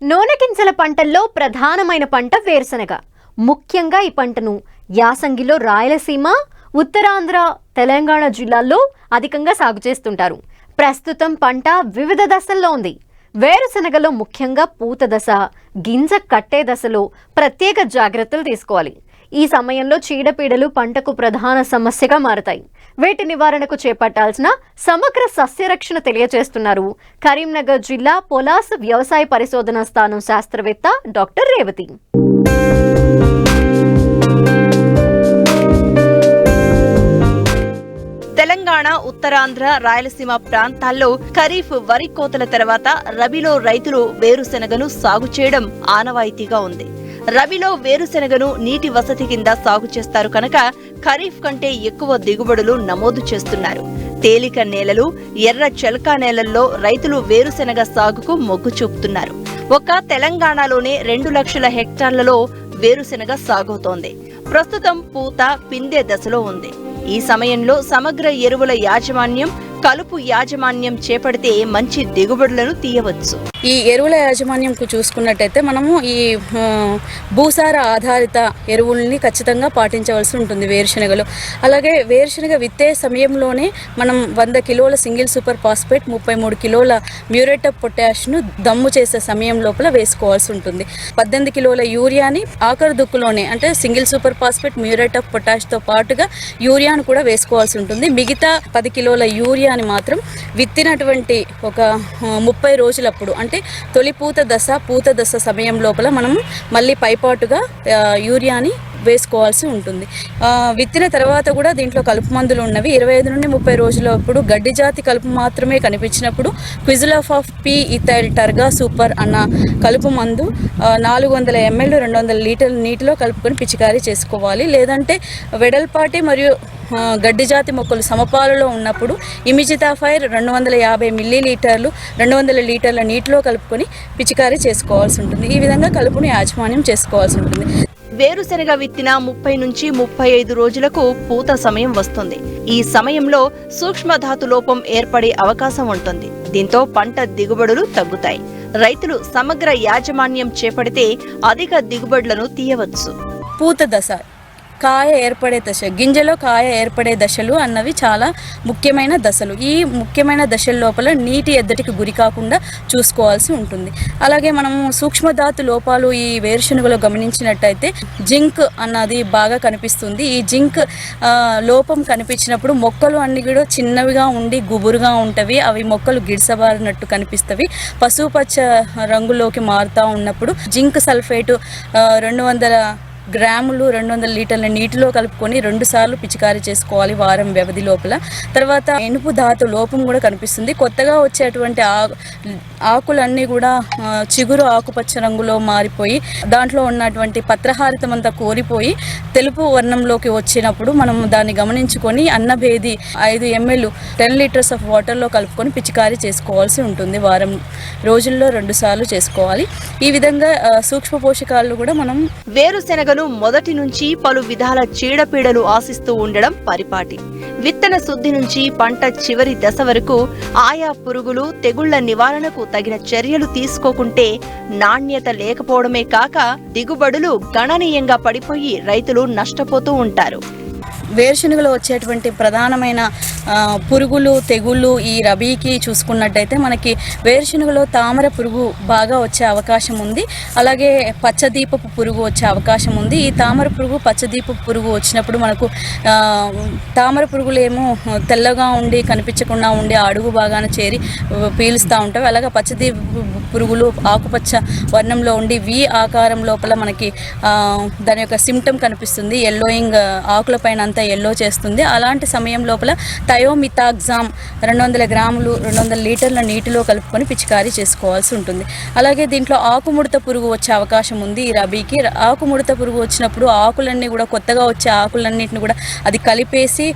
నూనె గింజల పంటల్లో ప్రధానమైన పంట వేరుశనగ. ముఖ్యంగా ఈ పంటను యాసంగిలో రాయలసీమ, ఉత్తరాంధ్ర, తెలంగాణ జిల్లాల్లో అధికంగా సాగు చేస్తుంటారు. ప్రస్తుతం పంట వివిధ దశల్లో ఉంది. వేరుశనగలో ముఖ్యంగా పూత దశ, గింజ కట్టే దశలో ప్రత్యేక జాగ్రత్తలు తీసుకోవాలి. ఈ సమయంలో చీడపీడలు పంటకు ప్రధాన సమస్యగా మారతాయి. వీటి నివారణకు చేపట్టాల్సిన సమగ్ర సస్యరక్షణ తెలియజేస్తున్నారు కరీంనగర్ జిల్లా పొలాస్ వ్యవసాయ పరిశోధన స్థానం శాస్త్రవేత్త డాక్టర్ రేవతి. తెలంగాణ, ఉత్తరాంధ్ర, రాయలసీమ ప్రాంతాల్లో ఖరీఫ్ వరి కోతల తర్వాత రబీలో రైతులు వేరుశెనగను సాగు చేయడం ఆనవాయితీగా ఉంది. రబీలో వేరుశెనగను నీటి వసతి కింద సాగు చేస్తారు కనుక ఖరీఫ్ కంటే ఎక్కువ దిగుబడులు నమోదు చేస్తున్నారు. తేలిక నేలలు, ఎర్ర చెలకా నేలల్లో రైతులు వేరుశెనగ సాగుకు మొగ్గు చూపుతున్నారు. ఒక్క తెలంగాణలోనే 2 లక్షల హెక్టార్లలో వేరుశెనగ సాగవుతోంది. ప్రస్తుతం పూత, పిందె దశలో ఉంది. ఈ సమయంలో సమగ్ర ఎరువుల యాజమాన్యం, కలుపు యాజమాన్యం చేపడితే మంచి దిగుబడులను తీయవచ్చు. ఈ ఎరువుల యాజమాన్యంకు చూసుకున్నట్టయితే మనము ఈ భూసార ఆధారిత ఎరువుల్ని ఖచ్చితంగా పాటించవలసి ఉంటుంది వేరుశనగలో. అలాగే వేరుశనగ విత్తే సమయంలోనే మనం 100 కిలోల సింగిల్ సూపర్ ఫాస్ఫేట్, 33 కిలోల మ్యూరేట్ ఆఫ్ పొటాష్ను దమ్ము చేసే సమయం లోపల వేసుకోవాల్సి ఉంటుంది. 18 కిలోల యూరియాని ఆఖరు దుక్కులోనే, అంటే single super phosphate, muriate of పొటాష్తో పాటుగా యూరియాను కూడా వేసుకోవాల్సి ఉంటుంది. మిగతా 10 కిలోల యూరియాని మాత్రం విత్తినటువంటి ఒక 30 రోజులప్పుడు, అంటే తొలి పూత దశ సమయం లోపల మనం మళ్ళీ పైపాటుగా యూరియాని వేసుకోవాల్సి ఉంటుంది. విత్తిన తర్వాత కూడా దీంట్లో కలుపు మందులు ఉన్నవి. 25 నుండి 30 రోజులప్పుడు గడ్డి జాతి కలుపు మాత్రమే కనిపించినప్పుడు క్విజిలాఫ్ పి ఇథైల్ టర్గా సూపర్ అన్న కలుపు మందు 400 ml 200 లీటర్ల నీటిలో కలుపుకొని పిచికారీ చేసుకోవాలి. లేదంటే వెడల్పాటి మరియు గడ్డి జాతి మొక్కలు సమపాలలో ఉన్నప్పుడు ఇమిజితాఫైర్ 250 మిల్లీలీటర్లు 200 లీటర్ల నీటిలో కలుపుకొని పిచికారీ చేసుకోవాల్సి ఉంటుంది. ఈ విధంగా కలుపుని యాజమాన్యం చేసుకోవాల్సి ఉంటుంది. వేరుశెనగ విత్తిన 30 నుంచి 35 రోజులకు పూత సమయం వస్తుంది. ఈ సమయంలో సూక్ష్మధాతు లోపం ఏర్పడే అవకాశం ఉంటుంది. దీంతో పంట దిగుబడులు తగ్గుతాయి. రైతులు సమగ్ర యాజమాన్యం చేపడితే అధిక దిగుబడులను తీయవచ్చు. పూత దశ, కాయ ఏర్పడే దశ, గింజలో కాయ ఏర్పడే దశలు అన్నవి చాలా ముఖ్యమైన దశలు. ఈ ముఖ్యమైన దశల లోపల నీటి ఎద్దటికి గురి కాకుండా చూసుకోవాల్సి ఉంటుంది. అలాగే మనము సూక్ష్మధాతు లోపాలు ఈ వేరుశనగలో గమనించినట్టయితే జింక్ అన్నది బాగా కనిపిస్తుంది. ఈ జింక్ లోపం కనిపించినప్పుడు మొక్కలు అన్ని కూడా చిన్నవిగా ఉండి గుబురుగా ఉంటవి. అవి మొక్కలు గిడిసబారినట్టు కనిపిస్తవి. పసుపుపచ్చ రంగులోకి మారుతూ ఉన్నప్పుడు జింక్ సల్ఫేటు 200 గ్రాములు 200 లీటర్ల నీటిలో కలుపుకొని 2 సార్లు పిచికారీ చేసుకోవాలి వారం వ్యవధి లోపల. తర్వాత ఎనుపు ధాతు లోపం కూడా కనిపిస్తుంది. కొత్తగా వచ్చేటువంటి ఆకులన్నీ కూడా చిగురు ఆకుపచ్చ రంగులో మారిపోయి దాంట్లో ఉన్నటువంటి పత్రహారితం అంతా కోరిపోయి తెలుపు వర్ణంలోకి వచ్చినప్పుడు మనం దాన్ని గమనించుకొని అన్నభేది 5 ml 10 లీటర్స్ ఆఫ్ వాటర్లో కలుపుకొని పిచికారీ చేసుకోవాల్సి ఉంటుంది. వారం రోజుల్లో 2 సార్లు చేసుకోవాలి. ఈ విధంగా సూక్ష్మ పోషకాలు కూడా మనం వేరుశెనగ మొదటి నుంచి పలు విధాల చీడపీడలు ఆశిస్తూ ఉండడం పరిపాటి. విత్తన శుద్ధి నుంచి పంట చివరి దశ వరకు ఆయా పురుగులు, తెగుళ్ల నివారణకు తగిన చర్యలు తీసుకోకుంటే నాణ్యత లేకపోవడమే కాక దిగుబడులు గణనీయంగా పడిపోయి రైతులు నష్టపోతూ ఉంటారు. వేరుశనగలో వచ్చేటువంటి ప్రధానమైన పురుగులు, తెగుళ్ళు ఈ రబీకి చూసుకున్నట్టయితే మనకి వేరుశనగలో తామర పురుగు బాగా వచ్చే అవకాశం ఉంది. అలాగే పచ్చదీపపు పురుగు వచ్చే అవకాశం ఉంది. ఈ తామర పురుగు, పచ్చదీపపు పురుగు వచ్చినప్పుడు మనకు తామర పురుగులేమో తెల్లగా ఉండి కనిపించకుండా ఉండి అడుగు బాగానే చేరి పీలుస్తూ ఉంటాయి. అలాగే పచ్చదీపపు పురుగులు ఆకుపచ్చ వర్ణంలో ఉండి వి ఆకారం లోపల మనకి దాని యొక్క సిమ్టమ్ కనిపిస్తుంది. ఎల్లోయింగ్ ఆకుల పైన అంతా ఎల్లో చేస్తుంది. అలాంటి సమయం లోపల థయోమిథాగ్జామ్ 200 గ్రాములు 200 లీటర్ల నీటిలో కలుపుకొని పిచికారీ చేసుకోవాల్సి ఉంటుంది. అలాగే దీంట్లో ఆకుముడత పురుగు వచ్చే అవకాశం ఉంది. ఈ రబీకి ఆకుముడత పురుగు వచ్చినప్పుడు ఆకులన్నీ కూడా కొత్తగా వచ్చే ఆకులన్నింటిని కూడా అది కలిపేసి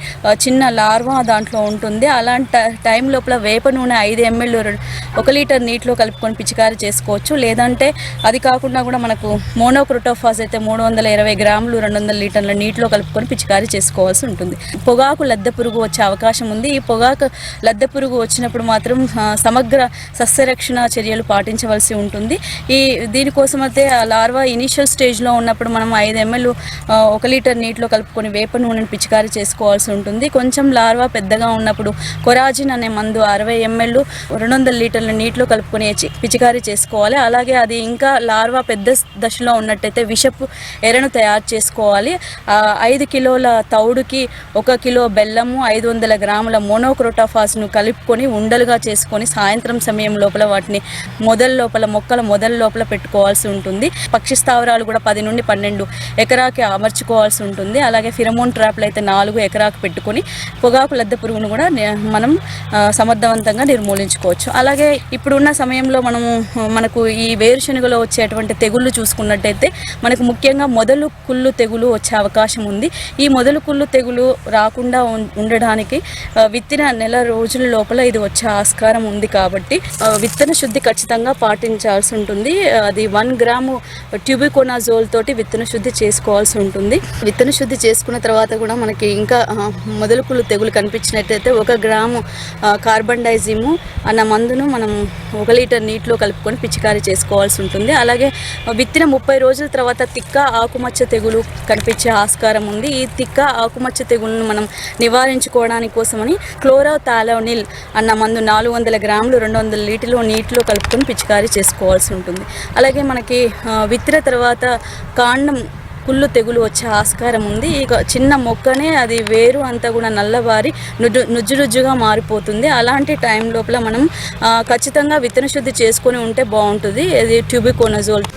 చిన్న లార్వా దాంట్లో ఉంటుంది. అలాంటి టైం లోపల వేప నూనె 5 ml 1 లీటర్ నీటిలో కలుపుకొని పిచికారీ చేసుకోవచ్చు. లేదంటే అది కాకుండా కూడా మనకు మోనోక్రోటోఫాస్ అయితే 320 గ్రాములు 200 లీటర్ల నీటిలో కలుపుకొని పిచికారీ చేసుకోవాల్సి ఉంటుంది. పొగాకు లద్దె పురుగు వచ్చే అవకాశం అవకాశం ఉంది. ఈ పొగాకు లద్దె పురుగు వచ్చినప్పుడు మాత్రం సమగ్ర సస్యరక్షణ చర్యలు పాటించవలసి ఉంటుంది. దీనికోసం అయితే ఆ లార్వా ఇనిషియల్ స్టేజ్లో ఉన్నప్పుడు మనం 5 ml 1 లీటర్ నీటిలో కలుపుకొని వేప నూనెను పిచికారీ చేసుకోవాల్సి ఉంటుంది. కొంచెం లార్వా పెద్దగా ఉన్నప్పుడు కొరాజిన్ అనే మందు 60 ml 200 లీటర్ల నీటిలో కలుపుకొని పిచికారీ చేసుకోవాలి. అలాగే అది ఇంకా లార్వా పెద్ద దశలో ఉన్నట్టయితే విషపు ఎరను తయారు చేసుకోవాలి. 5 కిలోల తౌడుకి 1 కిలో బెల్లము 500 గ్రాముల మోనోక్రోటోఫాస్ను కలుపుకొని ఉండలుగా చేసుకొని సాయంత్రం సమయం లోపల వాటిని మొక్కల మొదల లోపల పెట్టుకోవాల్సి ఉంటుంది. పక్షి స్థావరాలు కూడా 10 నుండి 12 ఎకరాకి అమర్చుకోవాల్సి ఉంటుంది. అలాగే ఫిరమోన్ ట్రాప్లు అయితే 4 ఎకరాకు పెట్టుకొని పొగాకు లద్దె పురుగును కూడా మనం సమర్థవంతంగా నిర్మూలించుకోవచ్చు. అలాగే ఇప్పుడున్న సమయంలో మనకు ఈ వేరుశనగలో వచ్చేటువంటి తెగుళ్ళు చూసుకున్నట్టయితే మనకు ముఖ్యంగా మొదలు కుళ్ళు తెగులు వచ్చే అవకాశం ఉంది. ఈ మొదలు కుళ్ళు తెగులు రాకుండా ఉండడానికి విత్తిన నెల రోజుల లోపల ఇది వచ్చే ఆస్కారం ఉంది. కాబట్టి విత్తన శుద్ధి ఖచ్చితంగా పాటించాల్సి ఉంటుంది. అది 1 గ్రాము ట్యూబికోనాజోల్ తోటి విత్తన శుద్ధి చేసుకోవాల్సి ఉంటుంది. విత్తన శుద్ధి చేసుకున్న తర్వాత కూడా మనకి ఇంకా మొదలు కుళ్ళు తెగులు కనిపించినట్టయితే 1 గ్రాము కార్బన్ డైజిము అన్న మందును మనం 1 లీటర్ నీటిలో కలుపుకొని పిచికారీ చేసుకోవాల్సి ఉంటుంది. అలాగే విత్తిన 30 రోజుల తర్వాత తిక్క ఆకుమచ్చ తెగులు కనిపించే ఆస్కారం ఉంది. ఈ తిక్క ఆకుమచ్చ తెగులను మనం నివారించుకోవడానికి కోసమని క్లోరోథాలోనిల్ అన్న మందు 400 గ్రాములు 200 లీటర్ల నీటిలో కలుపుకొని పిచికారీ చేసుకోవాల్సి ఉంటుంది. అలాగే మనకి విత్తిన తర్వాత కాండం కుళ్ళు తెగులు వచ్చే ఆస్కారం ఉంది. ఇక చిన్న మొక్కనే అది వేరు అంతా కూడా నల్లబారి నుజ్జుగా మారిపోతుంది. అలాంటి టైం లోపల మనం ఖచ్చితంగా విత్తన శుద్ధి చేసుకొని ఉంటే బాగుంటుంది. ఇది ట్యూబికోనజోల్.